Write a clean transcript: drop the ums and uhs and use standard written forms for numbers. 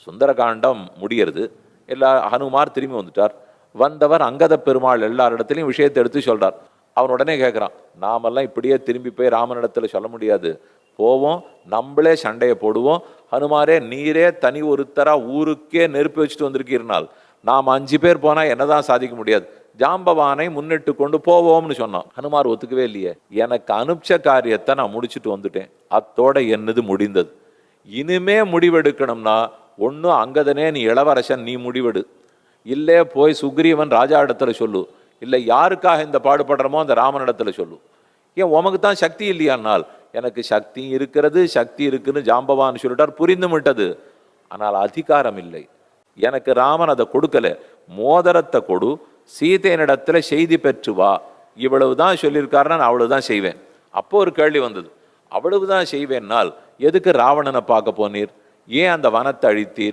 சுந்தரகாண்டம் முடியறது. ஹனுமார் திரும்பி வந்துட்டார். வந்தவர் அங்கத பெருமாள் எல்லாரிடத்துலையும் விஷயத்தை எடுத்து சொல்றார். அவன் உடனே கேட்குறான், நாமெல்லாம் இப்படியே திரும்பி போய் ராமனிடத்துல சொல்ல முடியாது, போவோம், நம்மளே சண்டையை போடுவோம். ஹனுமாரே, நீரே தனி ஒருத்தரா ஊருக்கே நெருப்பு வச்சுட்டு வந்திருக்கீர்னால் நாம் 5 பேர் போனால் என்னதான் சாதிக்க முடியாது, ஜாம்பவானை முன்னிட்டு கொண்டு போவோம்னு சொன்னான். ஹனுமார் ஒத்துக்கவே இல்லையே. எனக்கு அனுப்பிச்ச காரியத்தை நான் முடிச்சுட்டு வந்துட்டேன், அத்தோட என்னது முடிந்தது. இனிமே முடிவெடுக்கணும்னா ஒன்று அங்கதனே நீ இளவரசன், நீ முடிவெடு. இல்லை போய் சுக்ரீவன் ராஜா இடத்துல சொல்லு. இல்லை யாருக்காக இந்த பாடுபடுறமோ அந்த ராமன் இடத்துல சொல்லு. ஏன் உமக்கு தான் சக்தி இல்லையானால், எனக்கு சக்தி இருக்கிறது, சக்தி இருக்குன்னு ஜாம்பவான் சொல்லிட்டார், புரிந்து விட்டது. ஆனால் அதிகாரம் இல்லை. எனக்கு ராமன் அதை கொடுக்கல. மோதிரத்தை கொடு, சீதையனிடத்துல செய்தி பெற்று வா, இவ்வளவுதான் சொல்லியிருக்காருன்னா நான் அவ்வளவுதான் செய்வேன். அப்போ ஒரு கேள்வி வந்தது, அவ்வளவுதான் செய்வேன்னால் எதுக்கு ராவணனை பார்க்க போனீர், ஏன் அந்த வனத்தை அழித்தீர்?